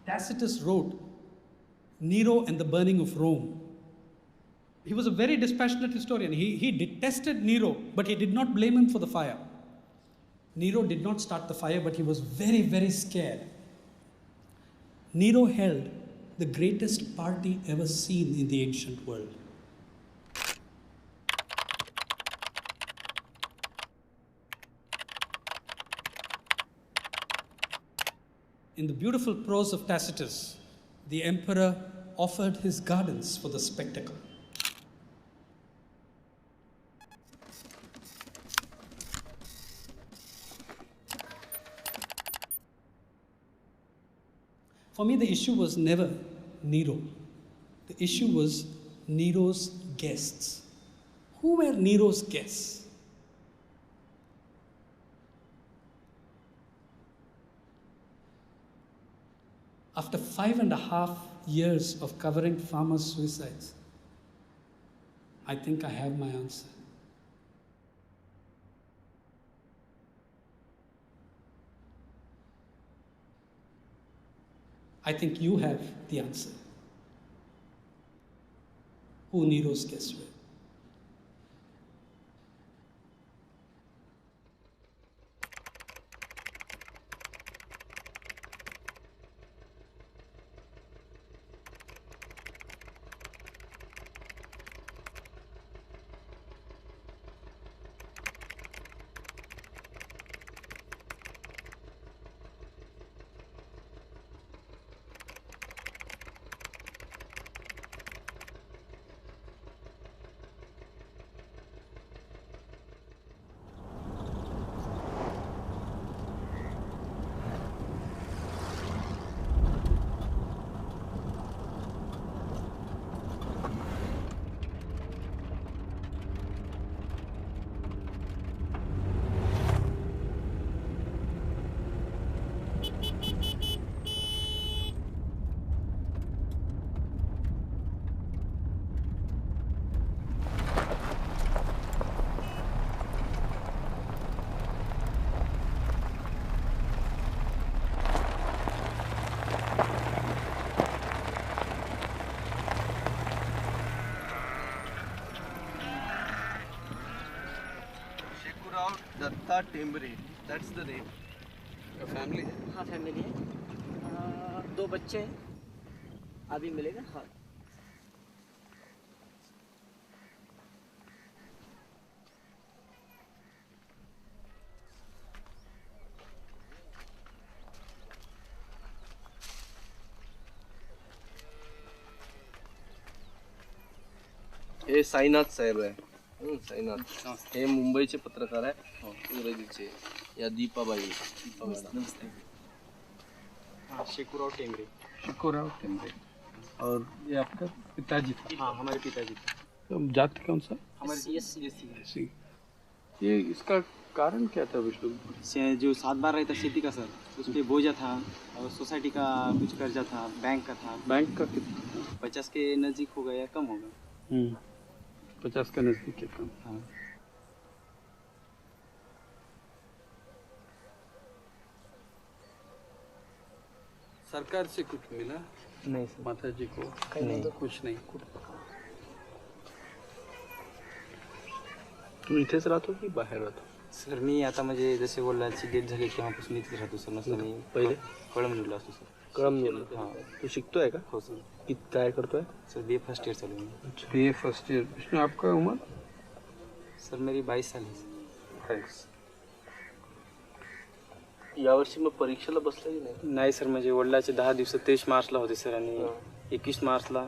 Tacitus wrote Nero and the Burning of Rome. He was a very dispassionate historian. He detested Nero, but he did not blame him for the fire. Nero did not start the fire, but he was very, very scared. Nero held the greatest party ever seen in the ancient world. In the beautiful prose of Tacitus, the emperor offered his gardens for the spectacle. For me, the issue was never Nero. The issue was Nero's guests. Who were Nero's guests? After 5.5 years of covering farmers' suicides, I think I have my answer. I think you have the answer. Who Nero's guests were. Datta Tembre, that's the name. Your family है? हाँ family है, 2 बच्चे हैं, अभी मिलेगा। हाँ हे साईनाथ साहेब आहे. साईनाथ हे मुंबईचे पत्रकार आहे, इंग्रजीचे. या दीपाबाई. नमस्ते। हाँ शेखुराव टेमरे। शिकोराव टेम्बरे। और ये आपका पिताजी थे? हाँ हमारे पिताजी थे। तो जाति कौन सा? हमारे सीएससी। ये इसका कारण क्या था विष्णु? से जो 7 बार रहा था खेती का सर, उस पर बोझा था और सोसाइटी का कुछ कर्जा था, बैंक का था। बैंक का कितना? 50 के नज़दीक हो गया, कम होगा। 50 के नज़दीक है कम। हाँ सरकार से कुछ मिला? नहीं सर। माता जी को नहीं। कुछ नाही. तुम्ही इथेच राहतो की बाहेर राहतो? सर मी आता म्हणजे जसे वडिलांची डेथ झाली तेव्हापासून इथेच राहतो सर. नसतं मी पहिले कळमनुरीला असतो सर. कळमनुरी. हां तू शिकतोय का? हो सर. काय करतोय? सर BA फर्स्ट ईयर चालू है। BA first year. विष्णु आपका उम्र? सर मेरी 22 साल है। थँक्स. यावर्षी मग परीक्षेला बसला की नाही? नाही सर, म्हणजे वडिलाचे 10 दिवस 23 मार्चला होते सर आणि 21 मार्चला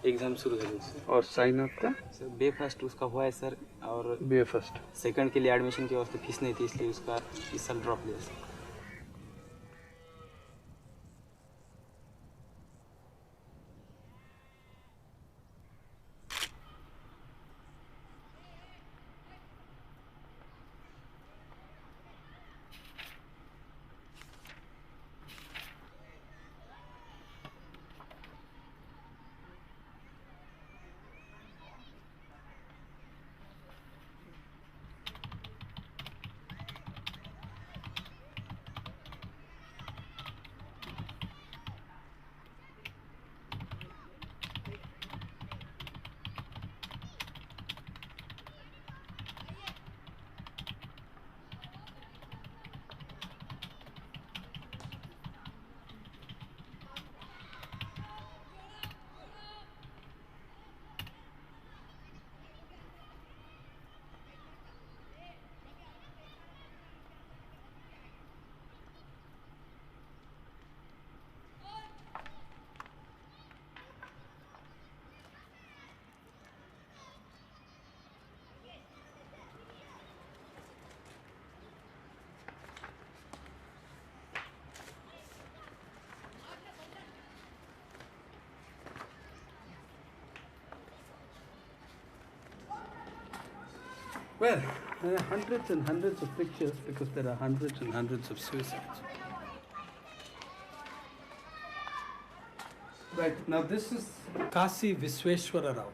एग्जाम शुरू झाली सर. और साइनअप का? सर BA फर्स्ट उसका हुआ है सर, और BA फर्स्ट. सेकंड के लिए एडमिशन की वास्ते फीस नहीं थी, इसलिए उसका इस साल ड्रॉप लिया sir. Well, there are hundreds and hundreds of pictures because there are hundreds and hundreds of suicides. Right, now this is Kasi Visweswara Rao.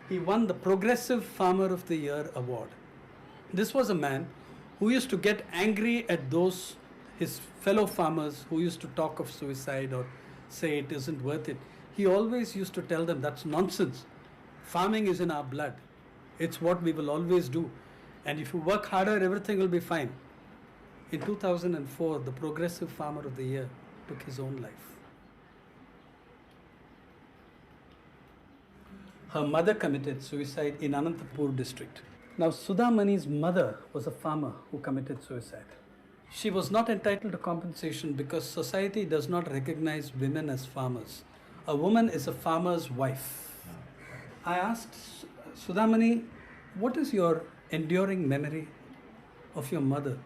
He won the Progressive Farmer of the Year award. This was a man who used to get angry at those, his fellow farmers who used to talk of suicide or say it isn't worth it. He always used to tell them that's nonsense. Farming is in our blood. It's what we will always do. And if you work harder, everything will be fine. In 2004, the Progressive Farmer of the Year took his own life. Her mother committed suicide in Anantapur district. Now, Sudhamani's mother was a farmer who committed suicide. She was not entitled to compensation because society does not recognize women as farmers. A woman is a farmer's wife. I asked Sudhamani, what is your enduring memory of your mother?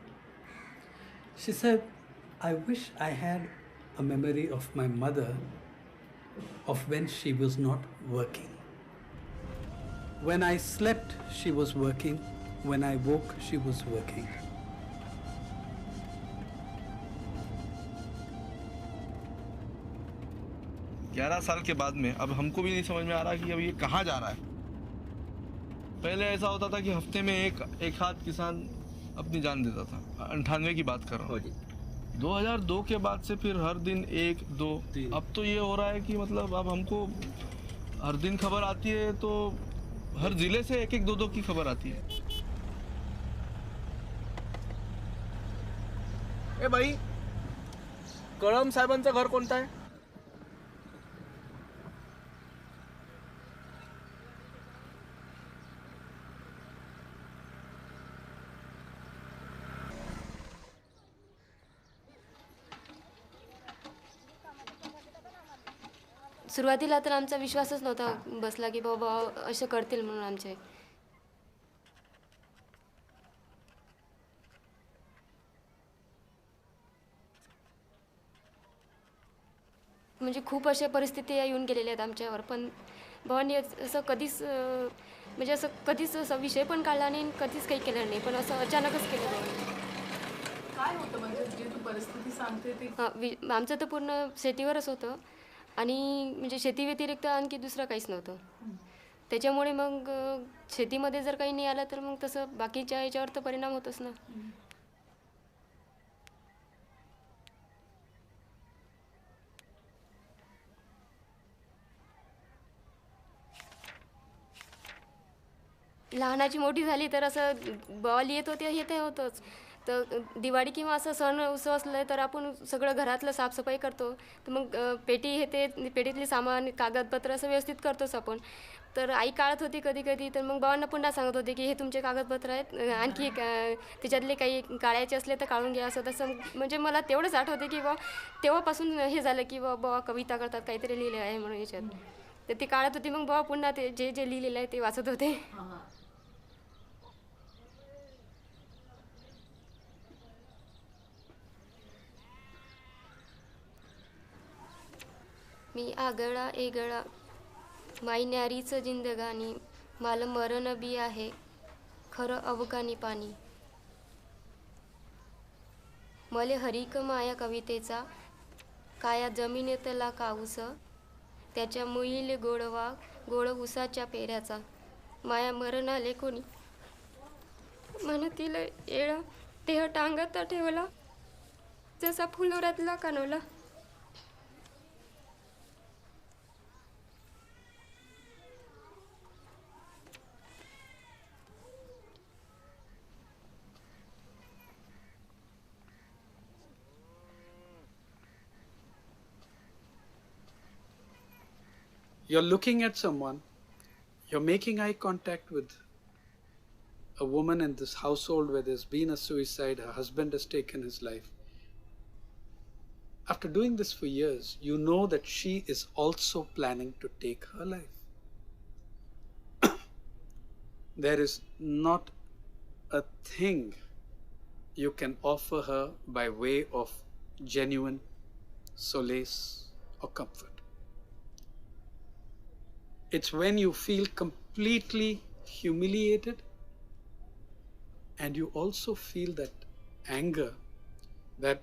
She said, I wish I had a memory of my mother of when she was not working. When I slept, she was working. When I woke, she was working. ग्यारह साल के बाद में अब हमको भी नहीं समझ में आ रहा कि अब ये कहाँ जा रहा है। पहले ऐसा होता था कि हफ्ते में एक हाथ किसान अपनी जान देता था। 98 की बात कर रहा हूँ। 2002 के बाद से फिर हर दिन 1, 2, अब तो ये हो रहा है कि मतलब अब हमको हर दिन खबर आती है तो हर जिले से 1, 2, 2 की खबर आती है। ए भाई, कळम साहेबांचं घर कोणतं आहे? सुरुवातीला तर आमचा विश्वासच नव्हता बसला की बाबा असं करतील म्हणून आमचे. म्हणजे खूप अशा परिस्थिती येऊन गेलेल्या आहेत आमच्यावर, पण भावांनी असं कधीच म्हणजे असं कधीच असा विषय पण काढला नाही, कधीच काही केलं नाही, पण असं अचानकच केलं भावांनी. काय होतं म्हणजे जे तू परिस्थिती सांगते ते? आमचं तर पूर्ण शेतीवरच होतं आणि म्हणजे शेती व्यतिरिक्त आणखी दुसरं काहीच नव्हतं. त्याच्यामुळे मग शेतीमध्ये जर काही नाही आलं तर मग तसं बाकीच्या याच्यावर तर परिणाम होतच ना. लहानाची मोठी झाली तर असं बॉल येत होते हे ते होतंच. तर दिवाळी किंवा असं सण उत्सव असलं तर आपण सगळं घरातलं साफसफाई करतो, तर मग पेटी हे ते पेटीतली सामान कागदपत्र असं व्यवस्थित करतोच आपण. तर आई काढत होती कधी कधी, तर मग भावांना पुन्हा सांगत होते की हे तुमचे कागदपत्र आहेत, आणखी त्याच्यातले काही काढायचे असले तर काढून घ्या. असं तसं म्हणजे मला तेवढंच आठवते की बा तेव्हापासून हे झालं की बाबा कविता करतात काहीतरी लिहिलं आहे म्हणून याच्यात. तर ती काढत होती, मग बाबा पुन्हा ते जे जे लिहिलेलं आहे ते वाचत होते. मी आगळा एगळा माई न्यारीचं जिंदगानी, मला मरण बी आहे खरं अवकानी पाणी. मले हरिक माया कवितेचा काया जमिनेतला काऊस, त्याच्या मुईले गोडवा गोड उसाच्या पेऱ्याचा. माया मरण आले कोणी म्हणतील येळ, देह टांगत ठेवला जसा फुलोऱ्यातला कानवला. You're looking at someone, you're making eye contact with a woman in this household where there's been a suicide, her husband has taken his life. After doing this for years, you know that she is also planning to take her life. There is not a thing you can offer her by way of genuine solace or comfort. It's when you feel completely humiliated And you also feel that anger that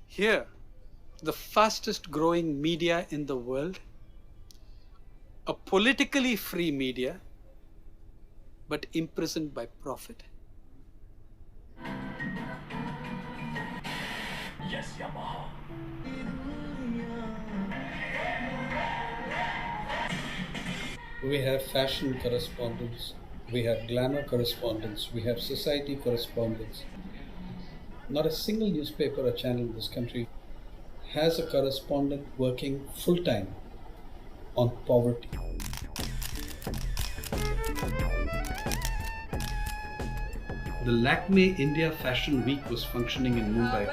here, the fastest growing media in the world, a politically free media, but imprisoned by profit. Yes, Yamaha. We have fashion correspondents, we have glamour correspondents, we have society correspondents. Not a single newspaper or channel in this country has a correspondent working full time on poverty. The Lakme India Fashion Week was functioning in Mumbai,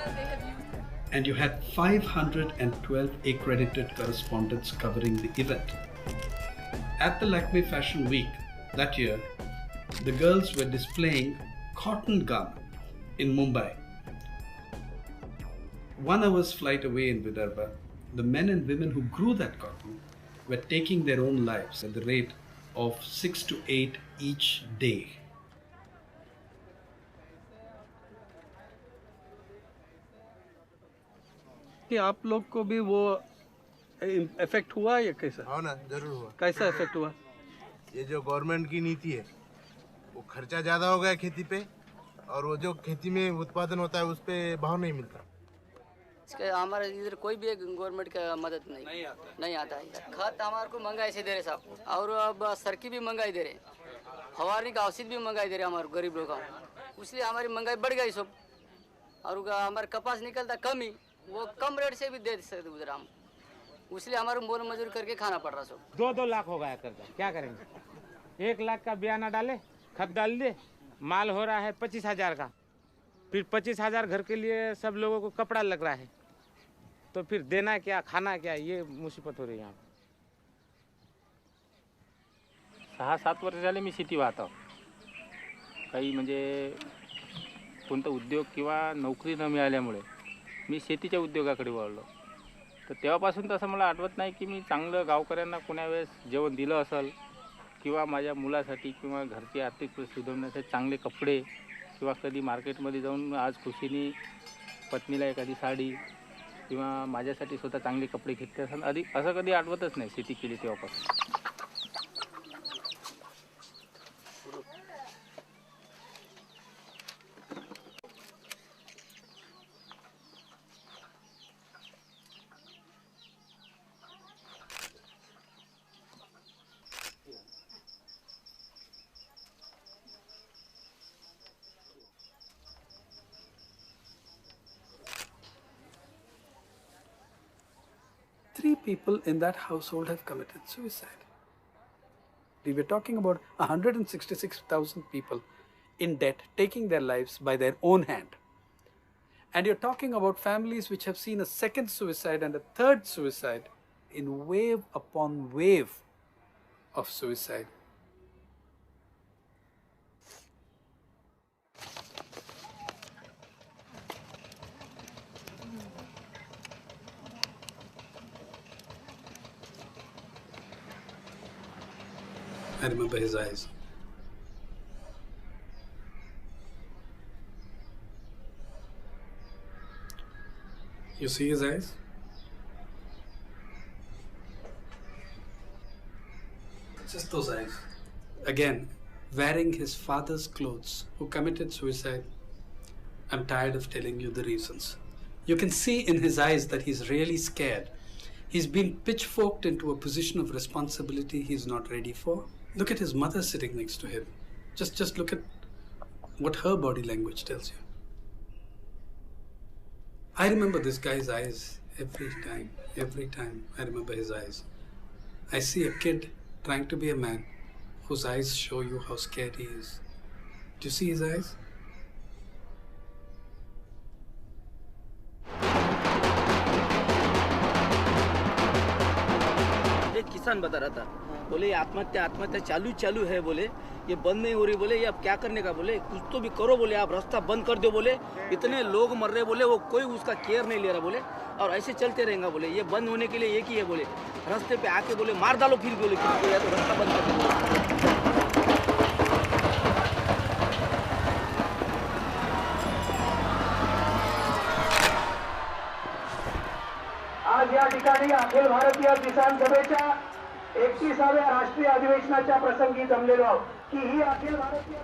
and you had 512 accredited correspondents covering the event. At the Lakme Fashion Week that year, the girls were displaying cotton garment in Mumbai. 1 hour's flight away in Vidarbha, the men and women who grew that cotton were taking their own lives at the rate of 6 to 8 each day. कि आप लोग को भी वो effect हुआ या कैसा? हाँ ना, जरूर हुआ। कैसा इफेक्ट हुआ? ये जो गवर्नमेंट की नीति है, वो खर्चा ज़्यादा हो गया खेती पे, और वो जो खेती में उत्पादन होता है उस पे भाव नहीं मिलता। इसके हमारे इधर कोई भी गवर्नमेंट का मदद नहीं आता है। खाद हमारे को महंगाई से दे रहे साहब, और अब सरकी भी महंगाई दे रहे, फवारनी का औषध भी महंगाई दे रहे हमारे गरीब लोगों को, इसलिए हमारी महंगाई बढ़ गई सब। और हमारे कपास निकलता कम ही, वो कम रेट से भी दे सकते उधर हम, इसलिए हमारे मोल मजूरी करके खाना पड़ रहा सब। 2-2 लाख हो गया कर्जा, क्या करेंगे? 1 लाख का बयाना डाले, खत डाल दे, माल हो रहा है 25,000 का, फिर 25,000 घर के लिए सब लोगों को कपड़ा लग रहा है, तो फिर देना क्या, खाना क्या, ये मुसीबत हो रही है यहाँ। 6-7 वर्ष झाले मी शेती वाहतो. काही म्हणजे कोणता उद्योग किंवा नोकरी न मिळाल्यामुळे मी शेतीच्या उद्योगाकडे वळलो. तर तेव्हापासून तसं मला आठवत नाही की मी चांगलं गावकऱ्यांना कोणा वेळेस जेवण दिलं असेल किंवा माझ्या मुलासाठी किंवा घरची आर्थिक परिस्थिती सुधारण्यासाठी चांगले कपडे किंवा कधी मार्केटमध्ये जाऊन आज खुशीने पत्नीला एखादी साडी किंवा माझ्यासाठी स्वतः चांगले कपडे घेतले असेल आधी असं कधी आठवतच नाही शेती केली तेव्हापासून. Three people in that household have committed suicide. We were talking about 166,000 people in debt taking their lives by their own hand. And you're talking about families which have seen a second suicide and a third suicide in wave upon wave of suicide. I remember his eyes. You see his eyes? Just those eyes. Again, wearing his father's clothes, who committed suicide. I'm tired of telling you the reasons. You can see in his eyes that he's really scared. He's been pitchforked into a position of responsibility he's not ready for. Look at his mother sitting next to him. Just look at what her body language tells you. I remember this guy's eyes every time I remember his eyes. I see a kid trying to be a man whose eyes show you how scared he is. Do you see his eyes? एक किसान बता रहा था, बोले ये आत्महत्या चालू है, बोले ये बंद नहीं हो रही, बोले ये अब क्या करने का, बोले कुछ तो भी करो, बोले आप रास्ता बंद कर दो, बोले इतने लोग मर रहे, बोले वो कोई उसका केयर नहीं ले रहा, बोले और ऐसे चलते रहेगा, बोले ये बंद होने के लिए एक ही है, बोले रास्ते पे आके बोले मार डालो, फिर बोले या तो रास्ता बंद कर दो. ठिकाणी अखिल भारतीय किसान सभेच्या 31व्या राष्ट्रीय अधिवेशनाच्या प्रसंगी जमलेलो आहोत की ही अखिल भारतीय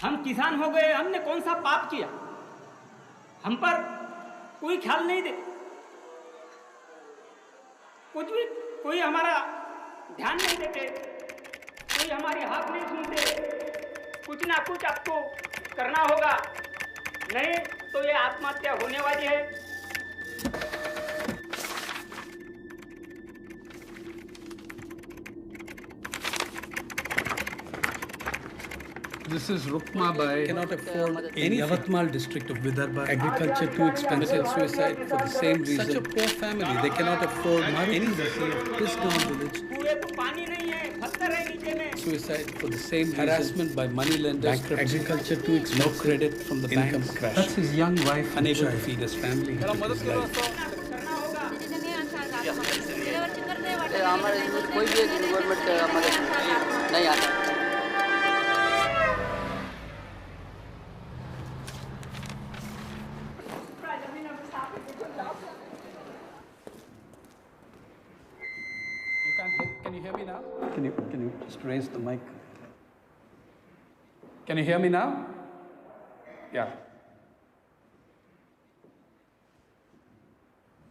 हम किसान हो गए, हमने कौन सा पाप किया? हम पर कोई ख्याल नहीं दे, कुछ भी कोई हमारा ध्यान नहीं देते, कोई हमारी हाथ नहीं सुनते। कुछ ना कुछ आपको करना होगा, नहीं तो ये आत्महत्या होने वाली है। This is Rukma by cannot afford in Yavatmal district of Vidarbha. Agriculture too expensive. Suicide for the same reason. Such a poor family, they cannot afford anything. Pisdown village. Suicide for the same reason. Harassment by money lenders. Agriculture too expensive. No credit from the bank. Income crash. That's his young wife unable to feed his family. हमारे कोई भी government का मदद नहीं आता। Can you hear me now? Can you just raise the mic? Can you hear me now? Yeah.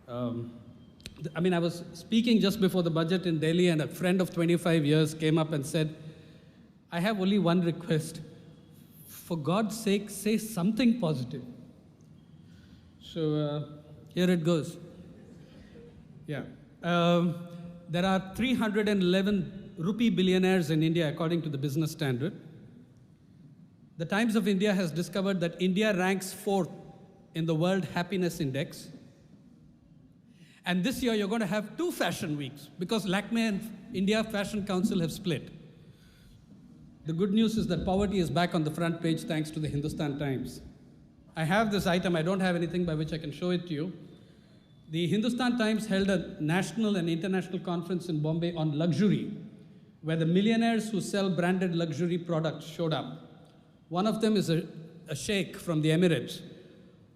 I was speaking just before the budget in Delhi, and a friend of 25 years came up and said, I have only one request. For God's sake, say something positive. So here it goes. Yeah. There are 311 rupee billionaires in India, according to the Business Standard. The Times of India has discovered that India ranks 4th in the World Happiness Index. And this year, you're going to have 2 fashion weeks because Lakme and India Fashion Council have split. The good news is that poverty is back on the front page thanks to the Hindustan Times. I have this item. I don't have anything by which I can show it to you. The Hindustan Times held a national and international conference in Bombay on luxury, where the millionaires who sell branded luxury products showed up. One of them is a sheikh from the Emirates,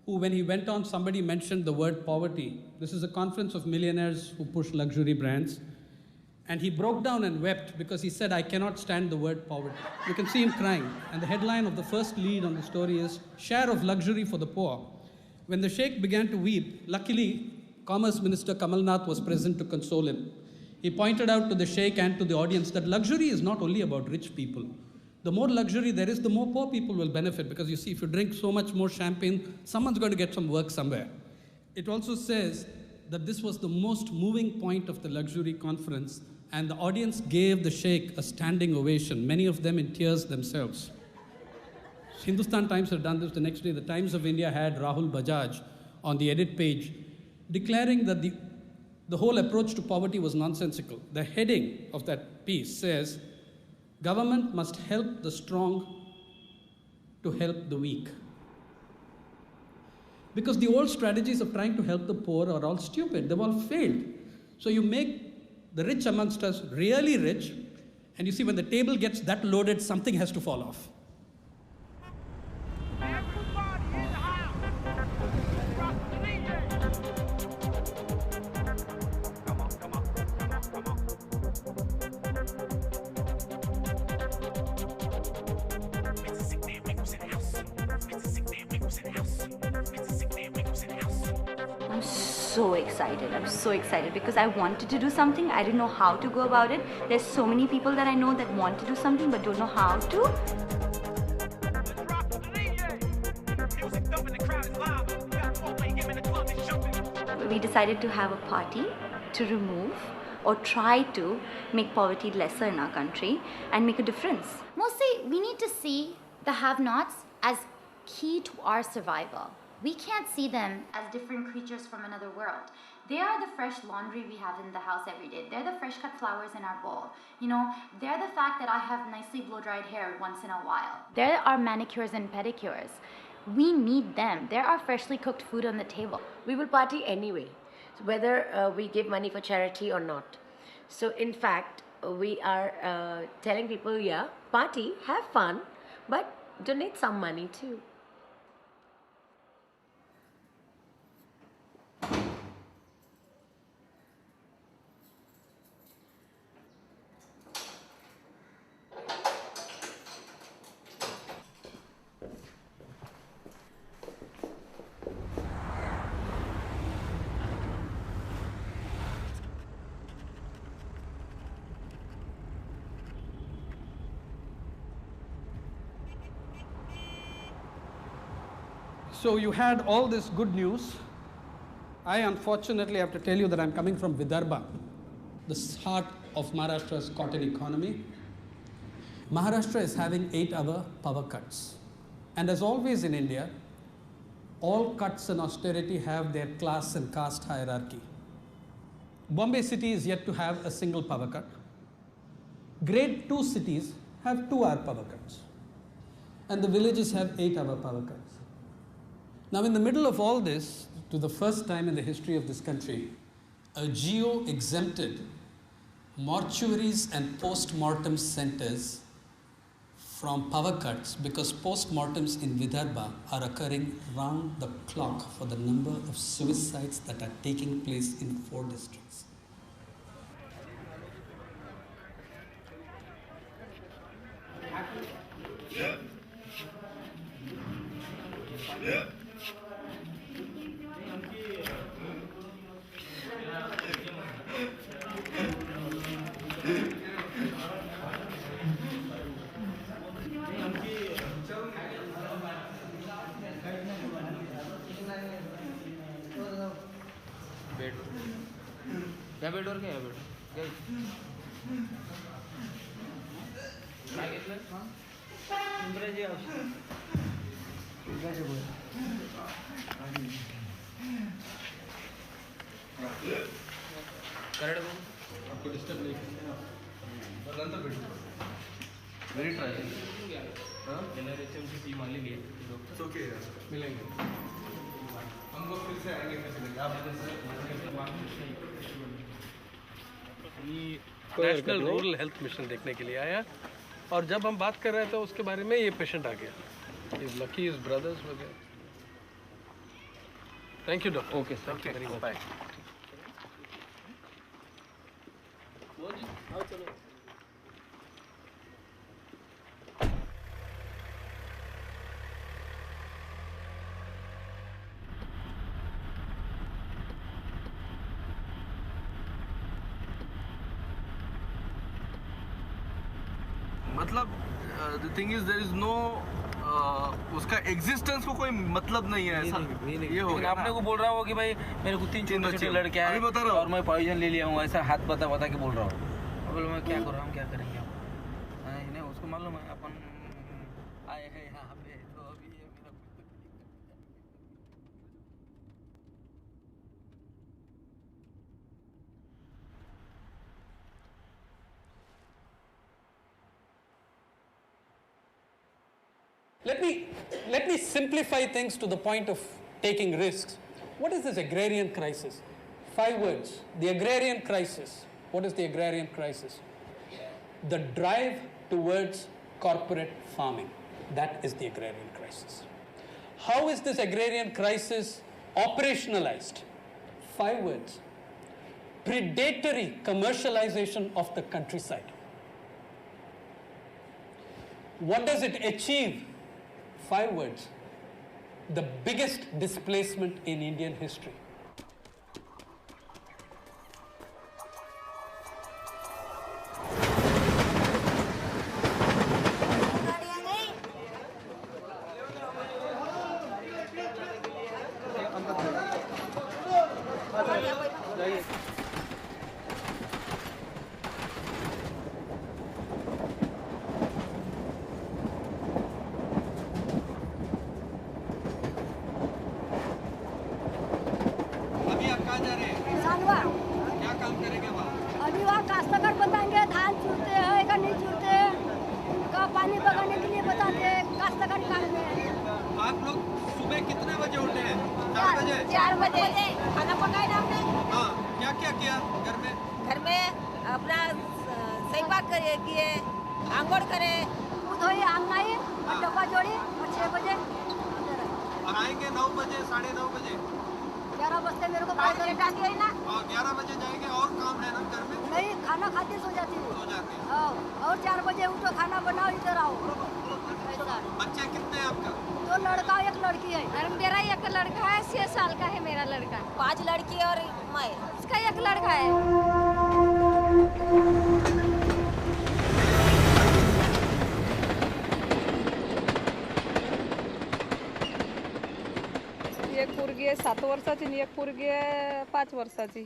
who, when he went on, somebody mentioned the word poverty. This is a conference of millionaires who push luxury brands. And he broke down and wept because he said, I cannot stand the word poverty. You can see him crying. And the headline of the first lead on the story is, Share of Luxury for the Poor. When the sheikh began to weep, luckily, Commerce Minister Kamal Nath was present to console him. He pointed out to the sheikh and to the audience that luxury is not only about rich people. The more luxury there is, the more poor people will benefit, because you see, if you drink so much more champagne, someone's going to get some work somewhere. It also says that this was the most moving point of the luxury conference, and the audience gave the sheikh a standing ovation, many of them in tears themselves. Hindustan Times had done this. The next day, the Times of India had Rahul Bajaj on the edit page, declaring that the whole approach to poverty was nonsensical. The heading of that piece says, government must help the strong to help the weak. Because the old strategies of trying to help the poor are all stupid. They've all failed. So you make the rich amongst us really rich, and you see when the table gets that loaded, something has to fall off. I'm so excited because I wanted to do something. I didn't know how to go about it. There's so many people that I know that want to do something but don't know how to. We decided to have a party to remove or try to make poverty lesser in our country and make a difference. Mostly, we need to see the have-nots as key to our survival. We can't see them as different creatures from another world. They are the fresh laundry we have in the house every day. They're the fresh cut flowers in our bowl. You know, they're the fact that I have nicely blow-dried hair once in a while. There are manicures and pedicures. We need them. There are freshly cooked food on the table. We will party anyway, whether we give money for charity or not. So in fact, we are telling people, yeah, party, have fun, but donate some money too. So you had all this good news. I unfortunately have to tell you that I'm coming from Vidarbha, the heart of Maharashtra's cotton economy. Maharashtra is having 8-hour power cuts. And as always in India, all cuts and austerity have their class and caste hierarchy. Bombay city is yet to have a single power cut. Grade 2 cities have 2-hour power cuts. And the villages have 8-hour power cuts. Now, in the middle of all this, to the first time in the history of this country, a geo-exempted mortuaries and post-mortem centers from power cuts because post-mortems in Vidarbha are occurring round the clock for the number of suicides that are taking place in 4 districts. या बेडवर काय bed काय काय घेतलं इंग्रजी औषध इंग्रजी बोल करड़ बोल आपको डिस्टर्ब नहीं करना और अंदर बैठो वेरी ट्राई हां एनआरएचएम की टीम आली है डॉक्टर ओके मिलेंगे हम लोग फिर से आएंगे कैसे आप नेशनल रूरल हेल्थ मिशन देखने के लिए आया और जब हम बात कर रहे थे उसके बारे में ये पेशेंट आ गया इज लकी इज ब्रदर्स वगैरह thank you doctor okay sir very good bye मतलब the thing is there is no उसका एग्जिस्टेंस को कोई मतलब नहीं है ऐसा ये हो गया आपने को बोल रहा हो कि भाई मेरे को 3 छोटे लड़के हैं बता रहा और मैं पॉइजन ले लिया हूँ ऐसा हाथ बता के बोल रहा हूँ अब मैं क्या कर रहा हूँ क्या करेंगे आप नहीं उसको मालूम है अपन आए हैं यहाँ पे तो अभी ये मेरा Let me simplify things to the point of taking risks. What is this agrarian crisis? 5 words. The agrarian crisis. What is the agrarian crisis? The drive towards corporate farming. That is the agrarian crisis. How is this agrarian crisis operationalized? 5 words. Predatory commercialization of the countryside. What does it achieve? 5 words. The biggest displacement in Indian history. मानवा। क्या काम करेंगे वहाँ? अभी वहाँ काश्तकार बताएंगे धान चुनते हैं का नहीं चुनते, का पानी बगाने के लिए बताते हैं, काश्तकारी काम में। आप लोग सुबह कितने बजे उठे हैं? 4 बजे? 4 बजे खाना पकाया ना हमने। हाँ, क्या क्या किया घर में? घर में अपना सहीबाग किए, आंगोड़ करे, धोई आंगनाई और डब्बा जोड़ी और 6 बजे और आएंगे 9 बजे 9:30 बजे। 11 बजते मेरे को बाहर लेटा दिया ना। और 11 बजे जाएंगे और काम है ना घर में? नहीं, खाना खाते सो जाती है। सो जाते हैं। हाँ, और 4 बजे उठो, खाना बनाओ, इधर आओ। ऐसा। बच्चे कितने हैं आपका? 2 लड़का 1 लड़की है। और मेरा 1 लड़का है, 6 साल का है मेरा लड़का। 5 लड़की और मैं। उसका 1 लड़का है। एक पोरगी आहे 7 वर्षाची आणि एक पोरगी आहे 5 वर्षाची.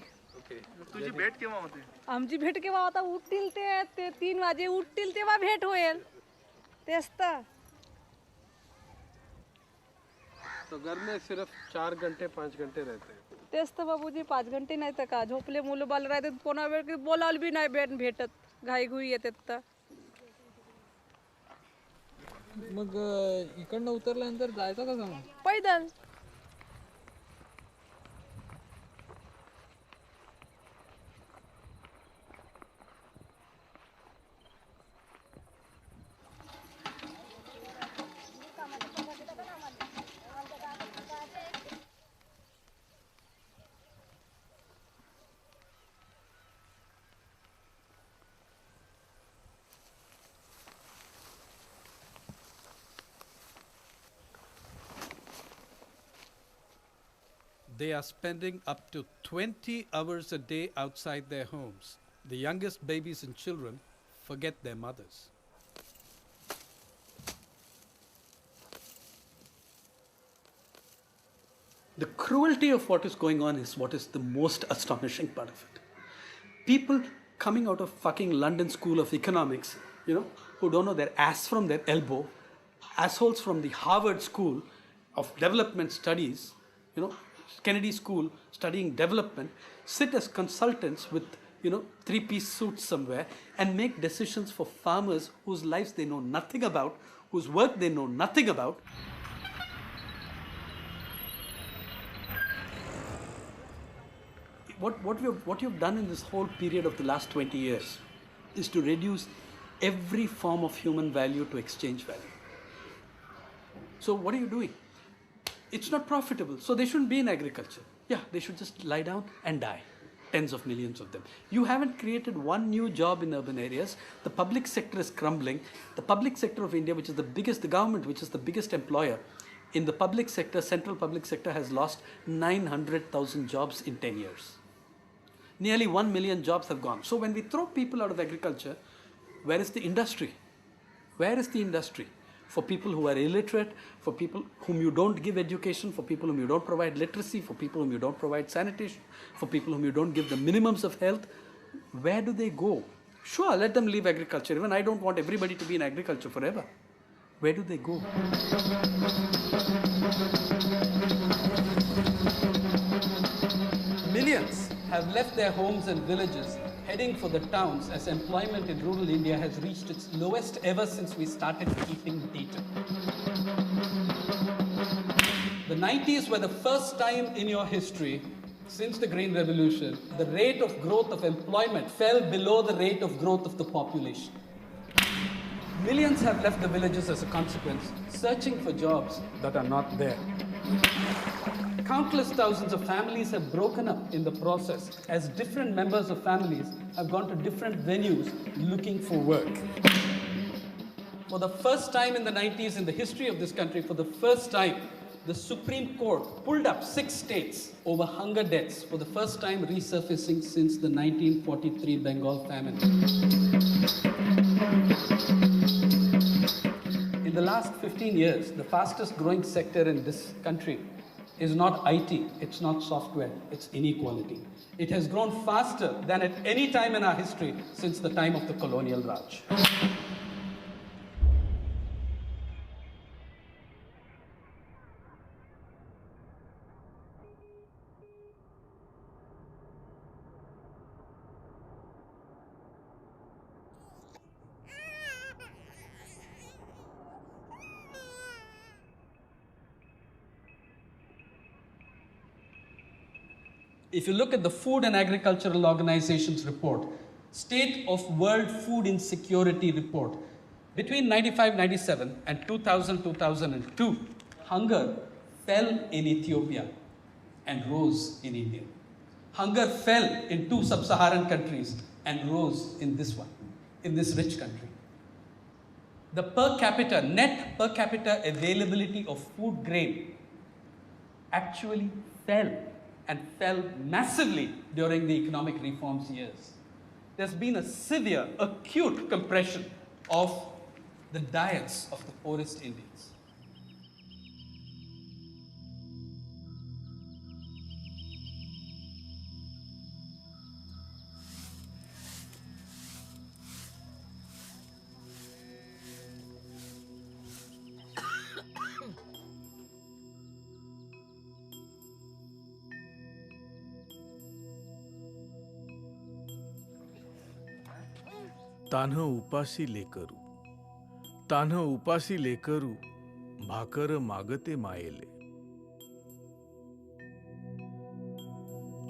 तुझी भेट केव्हा होते? आमची भेट केव्हा आता उठतील ते 3 वाजे उठतील तेव्हा भेट होईल. तेच तर. तो घर में सिर्फ 4 घंटे 5 घंटे रहते हैं. तेच तर बाबूजी 5 घंटे नाही तर का झोपले मुलं बाल राहते कोणा वेळ बोलावलं बी नाही भेटत घाई घुई येतात तर. मग इकडनं उतरल्यानंतर जायचं कसं मग? पैदल. They are spending up to 20 hours a day outside their homes. The youngest babies and children forget their mothers. The cruelty of what is going on is what is the most astonishing part of it. People coming out of fucking London School of Economics, who don't know their ass from their elbow, assholes from the Harvard School of Development Studies, Kennedy School studying development, sit as consultants with, 3-piece suits somewhere and make decisions for farmers whose lives they know nothing about, whose work they know nothing about. What you've done in this whole period of the last 20 years is to reduce every form of human value to exchange value. So what are you doing? It's not profitable, so they shouldn't be in agriculture. Yeah, they should just lie down and die. Tens of millions of them. You haven't created one new job in urban areas. The public sector is crumbling. The public sector of India, which is the government, which is the biggest employer, in the public sector, central public sector has lost 900,000 jobs in 10 years. Nearly 1 million jobs have gone. So when we throw people out of agriculture, where is the industry? Where is the industry? For people who are illiterate, for people whom you don't give education, for people whom you don't provide literacy, for people whom you don't provide sanitation, for people whom you don't give the minimums of health, where do they go? Sure, let them leave agriculture. Even I don't want everybody to be in agriculture forever. Where do they go? Millions have left their homes and villages heading for the towns as employment in rural India has reached its lowest ever since we started keeping data. The 90s were the first time in your history, since the Green Revolution, the rate of growth of employment fell below the rate of growth of the population. Millions have left the villages as a consequence, searching for jobs that are not there. Countless thousands of families have broken up in the process as different members of families have gone to different venues looking for work. For the first time in the 90s in the history of this country, for the first time, the Supreme Court pulled up 6 states over hunger deaths for the first time resurfacing since the 1943 Bengal famine. In the last 15 years, the fastest growing sector in this country is not IT, it's not software, it's inequality. It has grown faster than at any time in our history since the time of the colonial Raj. If you look at the Food and Agricultural Organization's report, State of World Food Insecurity report, between 95-97 and 2000-2002, hunger fell in Ethiopia and rose in India. Hunger fell in 2 sub-Saharan countries and rose in this one, in this rich country. The net per capita availability of food grain actually fell, and fell massively during the economic reforms years. There's been a severe, acute compression of the diets of the poorest Indians. तान्ह उपासी लेकरू, तान्ह उपासी लेकरू, भाकर मागते मायेले.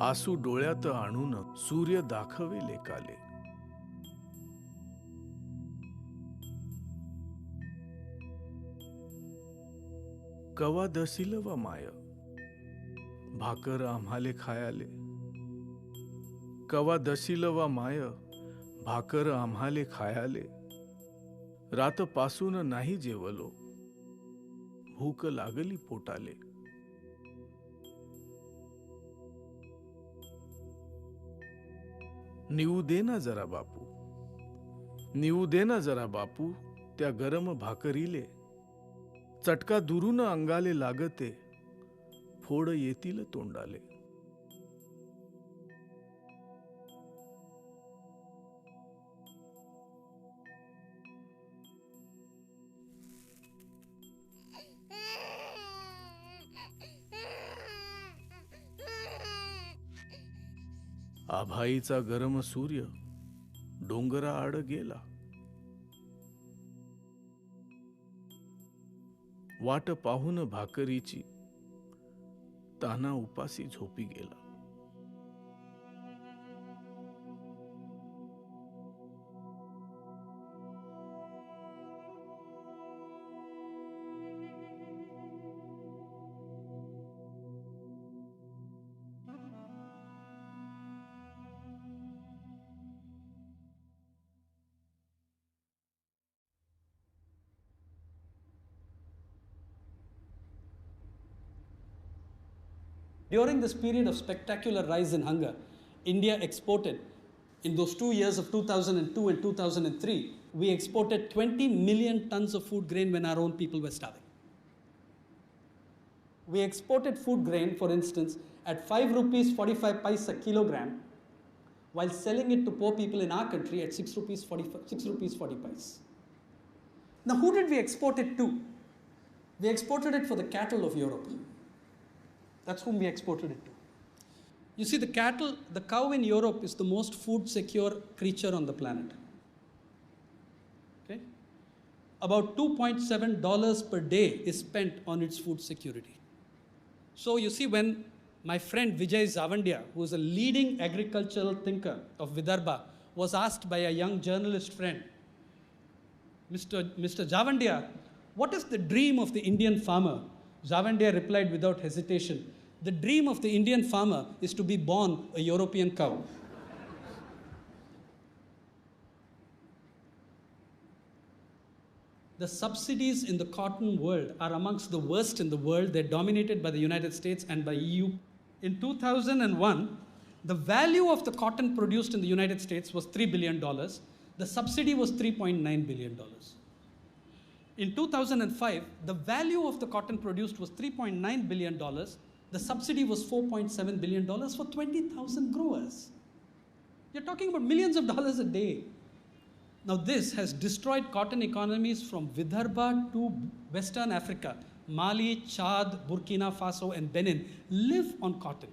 आसू डोळ्यात आणून सूर्य दाखवे लेकाले. कवा दसील व my, Bhaker आम्हाले खायाले. कवा दसील व माय, भाकर आम्हाले खायाले. रात पासून नाही जेवलो, भूक लागली पोटाले. निवू दे ना जरा बापू, निवू दे ना जरा बापू, त्या गरम भाकरीले. चटका दुरून अंगाले लागते, फोड येतील तोंडाले. आभाईचा गरम सूर्य डोंगरा आड गेला. वाट पाहून भाकरीची ताना उपासी झोपी गेला. During this period of spectacular rise in hunger, India exported, in those 2 years of 2002 and 2003, we exported 20 million tons of food grain when our own people were starving. We exported food grain, for instance, at 5 rupees 45 paise a kilogram, while selling it to poor people in our country at 6 rupees 40 paise. Now, who did we export it to? We exported it for the cattle of Europe. That's whom we exported it to. You see, the cow in Europe is the most food secure creature on the planet. Okay? About $2.7 per day is spent on its food security. So you see, when my friend Vijay Zavandia, who is a leading agricultural thinker of Vidarbha, was asked by a young journalist friend, Mr. Zavandia, what is the dream of the Indian farmer? Zavandia replied without hesitation, the dream of the Indian farmer is to be born a European cow. The subsidies in the cotton world are amongst the worst in the world. They're dominated by the United States and by EU. In 2001, the value of the cotton produced in the United States was $3 billion. The subsidy was $3.9 billion. In 2005, the value of the cotton produced was $3.9 billion. The subsidy was $4.7 billion for 20,000 growers. You're talking about millions of dollars a day. Now, this has destroyed cotton economies from Vidarbha to Western Africa. Mali, Chad, Burkina Faso, and Benin live on cotton.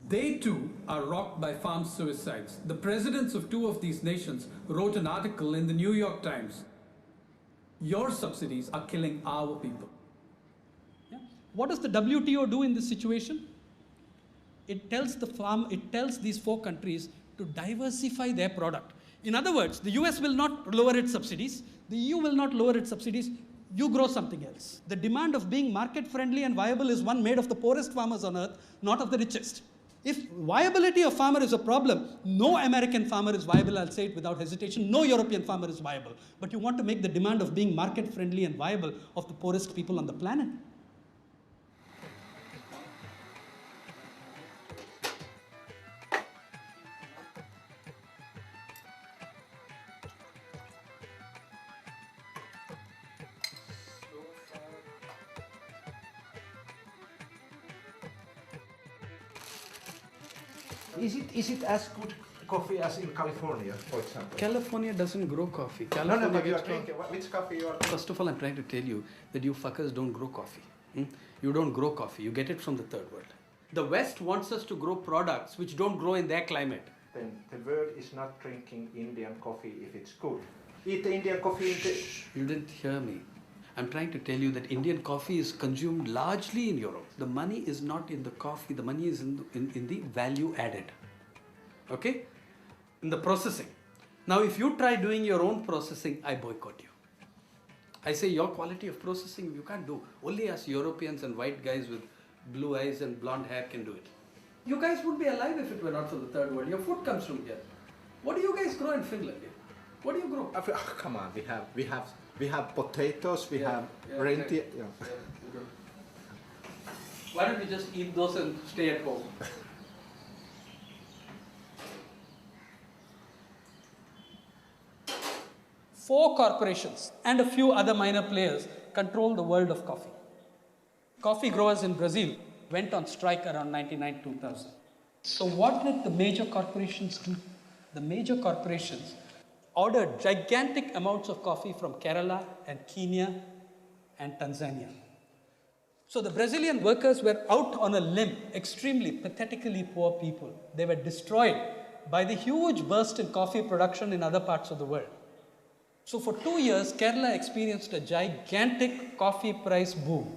They too are rocked by farm suicides. The presidents of 2 of these nations wrote an article in the New York Times. Your subsidies are killing our people. Yeah? What does the WTO do in this situation? It tells these 4 countries to diversify their product. In other words, the US will not lower its subsidies, the EU will not lower its subsidies, you grow something else. The demand of being market friendly and viable is one made of the poorest farmers on earth, not of the richest. If viability of farmer is a problem, no American farmer is viable, I'll say it without hesitation, no European farmer is viable. But you want to make the demand of being market friendly and viable of the poorest people on the planet. Is it as good coffee as in California, for example? California doesn't grow coffee. No, but you are gets drinking. Which coffee you are? First of all, I'm trying to tell you that you fuckers don't grow coffee. You don't grow coffee. You get it from the third world. The West wants us to grow products which don't grow in their climate. Then the world is not drinking Indian coffee if it's good. Eat the Indian coffee in the... You didn't hear me. I'm trying to tell you that Indian coffee is consumed largely in Europe. The money is not in the coffee. The money is in the value added. Okay? In the processing. Now, if you try doing your own processing, I boycott you. I say your quality of processing you can't do. Only us Europeans and white guys with blue eyes and blonde hair can do it. You guys would be alive if it were not for the third world. Your food comes from here. What do you guys grow in Finland? What do you grow? Oh, come on, we have potatoes, we have reindeer. Yeah. Why don't we just eat those and stay at home? Four corporations and a few other minor players control the world of coffee. Coffee growers in Brazil went on strike around 1999-2000. So what did the major corporations do? The major corporations ordered gigantic amounts of coffee from Kerala and Kenya and Tanzania. So the Brazilian workers were out on a limb, extremely pathetically poor people. They were destroyed by the huge burst in coffee production in other parts of the world. So for 2 years, Kerala experienced a gigantic coffee price boom.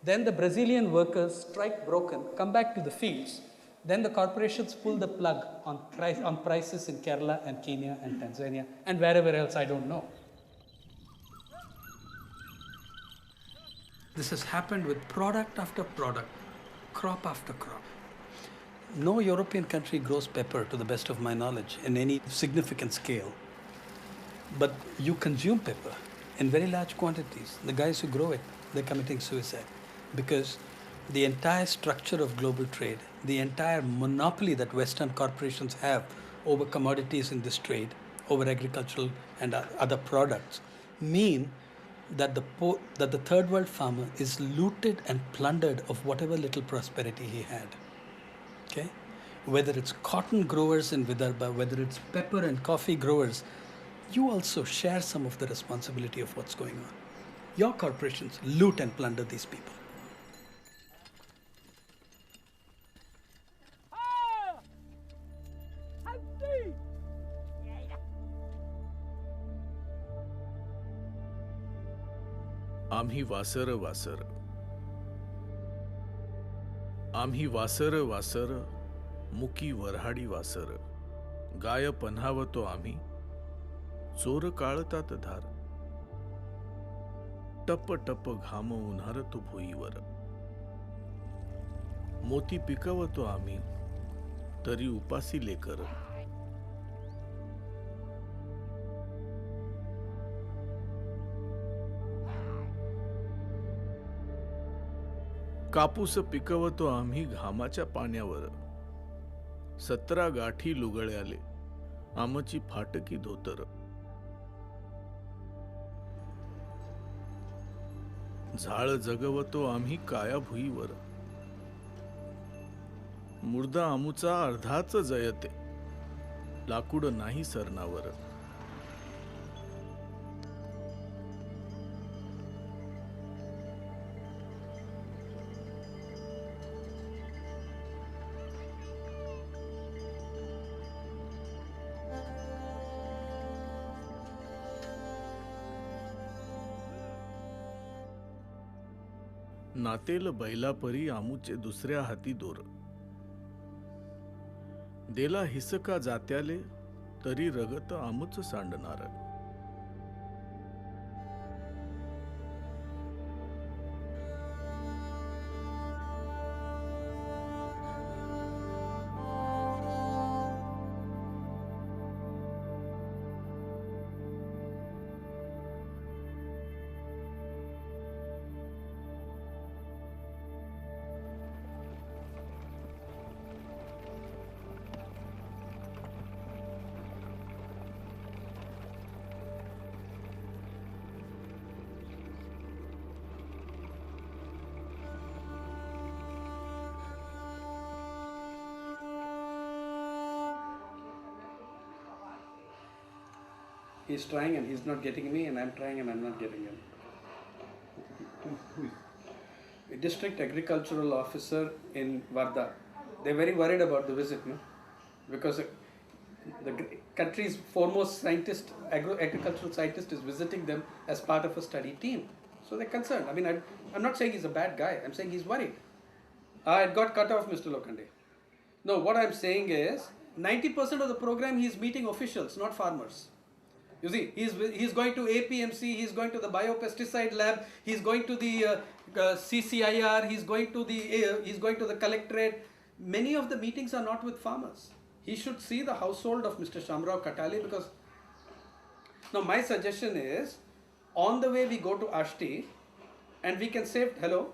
Then the Brazilian workers, strike broken, come back to the fields. Then the corporations pull the plug on prices in Kerala and Kenya and Tanzania and wherever else, I don't know. This has happened with product after product, crop after crop. No European country grows pepper, to the best of my knowledge, in any significant scale. But you consume pepper in very large quantities. The guys who grow it, they're committing suicide because the entire structure of global trade, the entire monopoly that Western corporations have over commodities in this trade, over agricultural and other products, mean that the third world farmer is looted and plundered of whatever little prosperity he had. Okay? Whether it's cotton growers in Vidarbha, whether it's pepper and coffee growers, you also share some of the responsibility of what's going on. Your corporations loot and plunder these people. आम्ही washer washer आम्ही washer washer मुकी Varhadi washer गाय पन्हावतो आम्ही चोर काळतात धार टप टप घाम उन्हारतो भुईवर मोती पिकवतो आम्ही तरी उपासी लेकर कापूस पिकवतो आम्ही घामाच्या पाण्यावर 17 गाठी लुगळ्याले आमची फाटकी धोतर झाळ जगवतो आम्ही काया भुईवर मुर्दा आमुचा अर्धाच जयते लाकूड नाही सरणावर नातेल बैलापरी आमुचे दुसऱ्या हाती दोर देला हिसका जात्याले तरी रगत आमुच सांडणार. He's trying and he's not getting me, and I'm trying and I'm not getting him. A district agricultural officer in Varda. They're very worried about the visit, no? Because the country's foremost scientist, agricultural scientist, is visiting them as part of a study team. So they're concerned. I mean, I'm not saying he's a bad guy. I'm saying he's worried. It got cut off, Mr. Lokande. No, what I'm saying is 90% of the program he's meeting officials, not farmers. You see, he's going to APMC, he's going to the biopesticide lab, he's going to the CCIR, he's going to the collectorate. Many of the meetings are not with farmers. He should see the household of Mr. Shamrao Katale, because now my suggestion is, on the way we go to Ashti, and we can say, hello,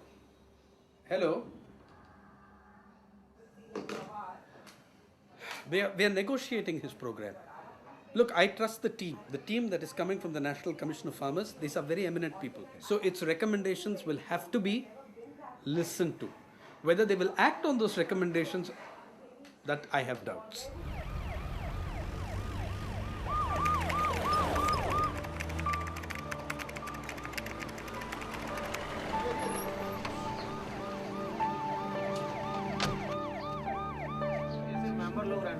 we are negotiating his program. Look, I trust the team that is coming from the National Commission of Farmers. These are very eminent people. So its recommendations will have to be listened to. Whether they will act on those recommendations, that I have doubts.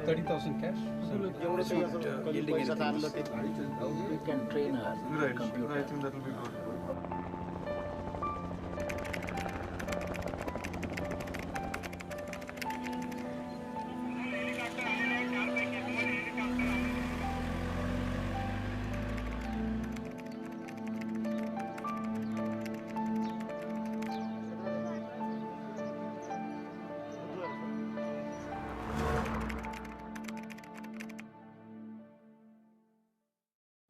$30,000 cash. We can train her. Right. I think that will be good.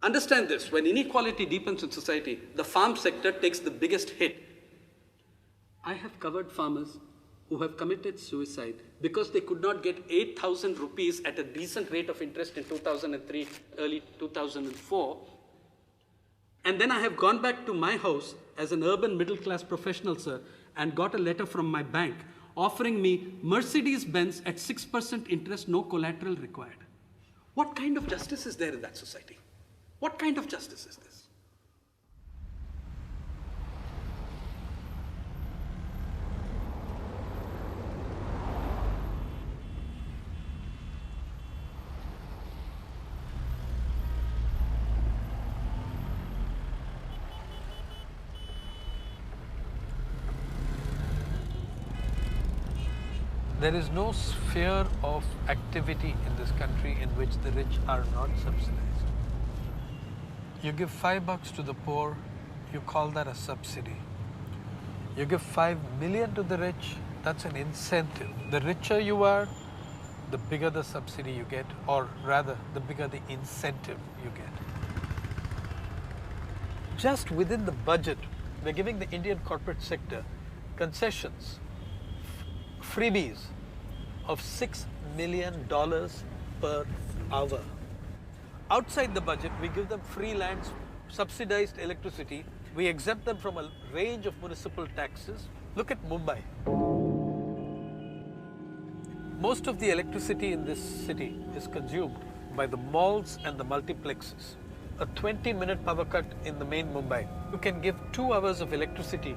Understand this, when inequality deepens in society, the farm sector takes the biggest hit. I have covered farmers who have committed suicide because they could not get 8,000 rupees at a decent rate of interest in 2003, early 2004. And then I have gone back to my house as an urban middle-class professional, sir, and got a letter from my bank offering me Mercedes-Benz at 6% interest, no collateral required. What kind of justice is there in that society? What kind of justice is this? There is no sphere of activity in this country in which the rich are not subsidized. You give $5 to the poor, you call that a subsidy. You give 5 million to the rich, that's an incentive. The richer you are, the bigger the subsidy you get, or rather, the bigger the incentive you get. Just within the budget, we're giving the Indian corporate sector concessions, freebies of $6 million per hour. Outside the budget, we give them free lands, subsidized electricity. We exempt them from a range of municipal taxes. Look at Mumbai. Most of the electricity in this city is consumed by the malls and the multiplexes. A 20-minute power cut in the main Mumbai, you can give 2 hours of electricity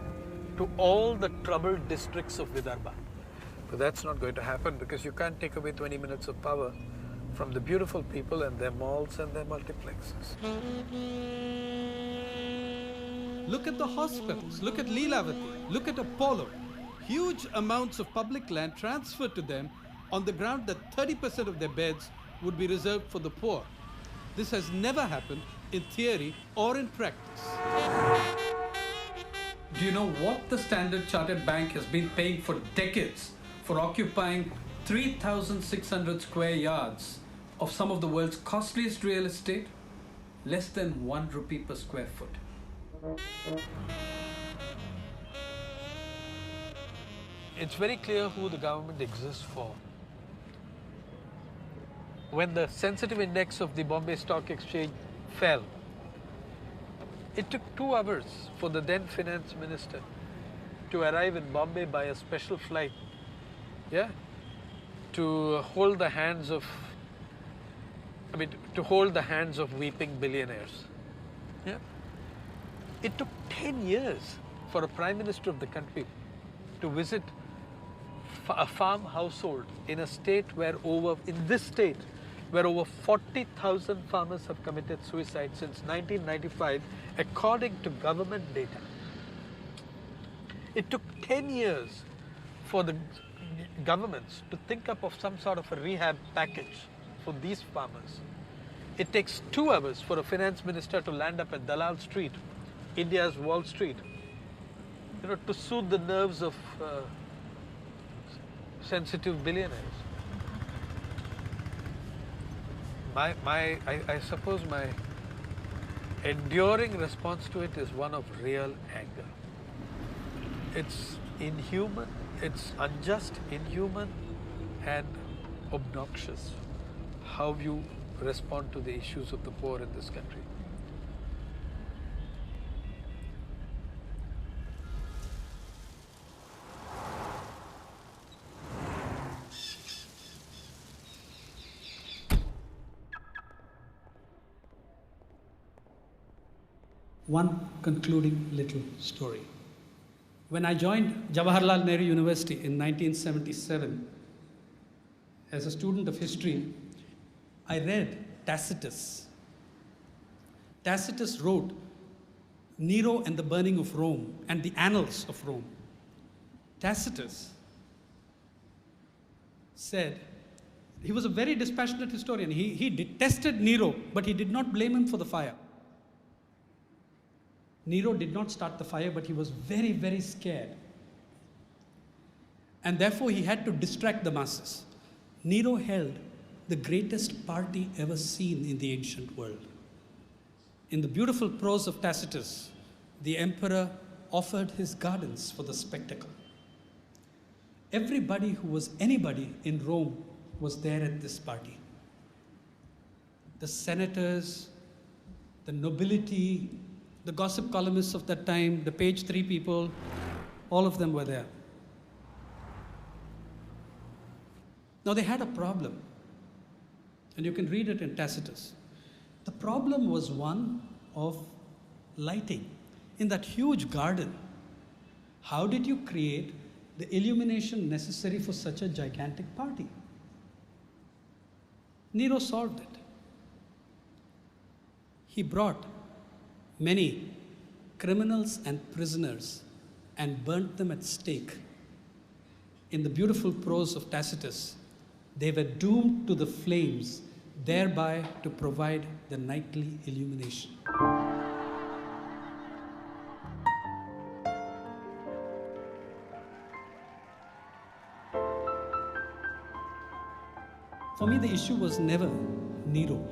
to all the troubled districts of Vidarbha. But that's not going to happen because you can't take away 20 minutes of power from the beautiful people and their malls and their multiplexes. Look at the hospitals, look at Leelavati, look at Apollo. Huge amounts of public land transferred to them on the ground that 30% of their beds would be reserved for the poor. This has never happened in theory or in practice. Do you know what the Standard Chartered Bank has been paying for decades for occupying 3,600 square yards of some of the world's costliest real estate? Less than ₹1 per square foot. It's very clear who the government exists for. When the sensitive index of the Bombay Stock Exchange fell, it took 2 hours for the then finance minister to arrive in Bombay by a special flight, to hold the hands of, weeping billionaires. It took 10 years for a prime minister of the country to visit a farm household in a state where over 40,000 farmers have committed suicide since 1995, according to government data. It took 10 years for the governments to think up of some sort of a rehab package for these farmers. It takes 2 hours for a finance minister to land up at Dalal Street, India's Wall Street, to soothe the nerves of sensitive billionaires. I suppose my enduring response to it is one of real anger. It's inhuman, it's unjust, inhuman, and obnoxious how you respond to the issues of the poor in this country. One concluding little story. When I joined Jawaharlal Nehru University in 1977, as a student of history, I read Tacitus. Tacitus wrote Nero and the burning of Rome and the annals of Rome. Tacitus said, he was a very dispassionate historian. He detested Nero, but he did not blame him for the fire. Nero did not start the fire, but he was very, very scared. And therefore, he had to distract the masses. Nero held the greatest party ever seen in the ancient world. In the beautiful prose of Tacitus, the emperor offered his gardens for the spectacle. Everybody who was anybody in Rome was there at this party. The senators, the nobility, the gossip columnists of that time, the page 3 people, all of them were there. Now they had a problem, and you can read it in Tacitus. The problem was one of lighting. In that huge garden, how did you create the illumination necessary for such a gigantic party? Nero solved it. He brought many criminals and prisoners and burnt them at stake. In the beautiful prose of Tacitus, they were doomed to the flames, thereby to provide the nightly illumination. For me, the issue was never Nero.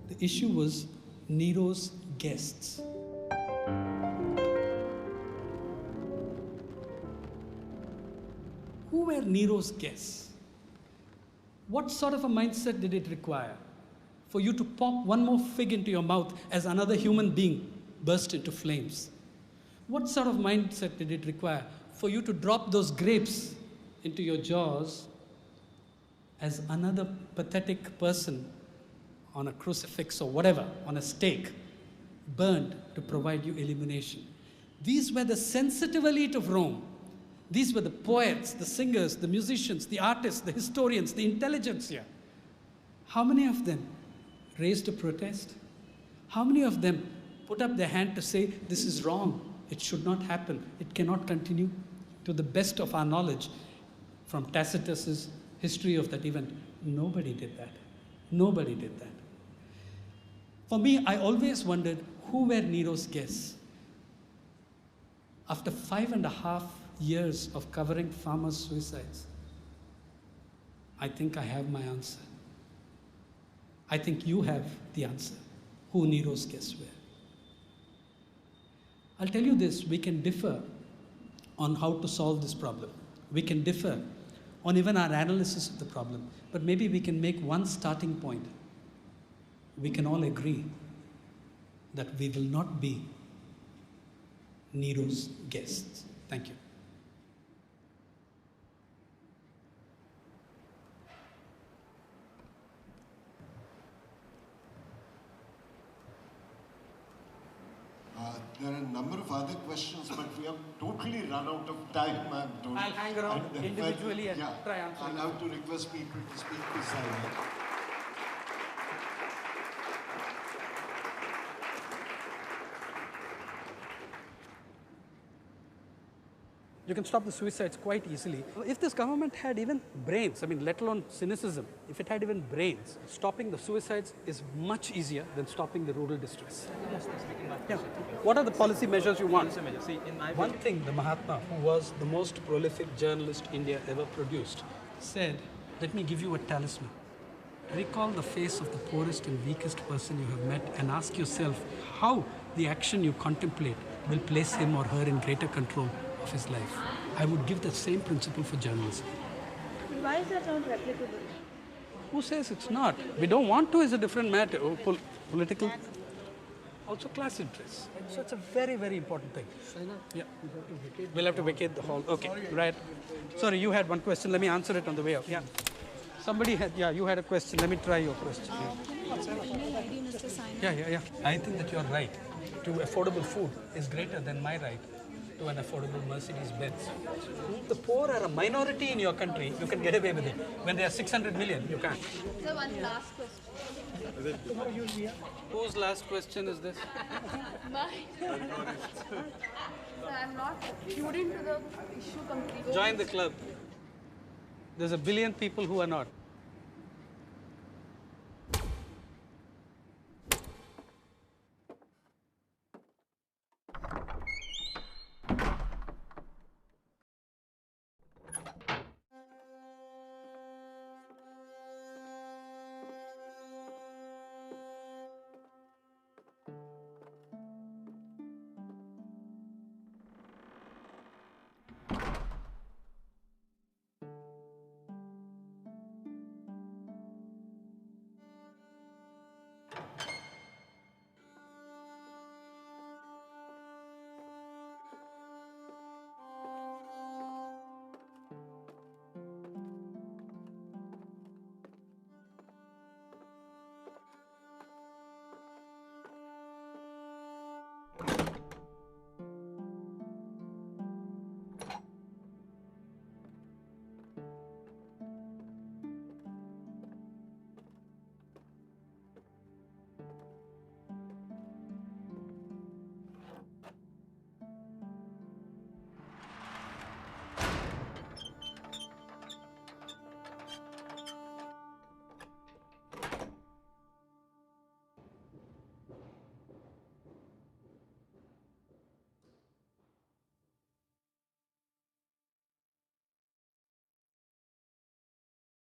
The issue was Nero's guests. Who were Nero's guests? What sort of a mindset did it require for you to pop one more fig into your mouth as another human being burst into flames? What sort of mindset did it require for you to drop those grapes into your jaws as another pathetic person on a crucifix or whatever, on a stake, burned to provide you illumination? These were the sensitive elite of Rome. These were the poets, the singers, the musicians, the artists, the historians, the intelligentsia. How many of them raised a protest? How many of them put up their hand to say, this is wrong, it should not happen, it cannot continue? To the best of our knowledge, from Tacitus's history of that event. Nobody did that. Nobody did that. For me, I always wondered who were Nero's guests. After 5.5 years of covering farmers' suicides, I think I have my answer. I think you have the answer, who Nero's guests were. I'll tell you this, we can differ on how to solve this problem. We can differ on even our analysis of the problem, but maybe we can make one starting point. We can all agree that we will not be Nero's guests. Thank you. There are a number of other questions, but we have totally run out of time. I'll hang around individually and try answering. I'll have to request people to speak to Sainath. You can stop the suicides quite easily. If this government had even brains, I mean, let alone cynicism, if it had even brains, stopping the suicides is much easier than stopping the rural distress. Yeah. What are the policy measures you want? See, in my One thing, the Mahatma, who was the most prolific journalist India ever produced, said, let me give you a talisman. Recall the face of the poorest and weakest person you have met and ask yourself how the action you contemplate will place him or her in greater control of his life. I would give the same principle for journalism. Why is that not replicable? Who says it's not? We don't want to is a different matter. Political, also class interests. So it's a very, very important thing. Yeah. We'll have to vacate the hall. Okay, right. Sorry, you had one question. Let me answer it on the way out. Yeah. Somebody had, yeah, you had a question. Let me try your question. Yeah. I think that you're right. To affordable food is greater than my right to an affordable Mercedes-Benz. The poor are a minority in your country. You can get away with it. When there are 600 million, you can't. So one last question. Whose last question is this? Mine. I'm not clued into the issue completely. Join the club. There's a billion people who are not.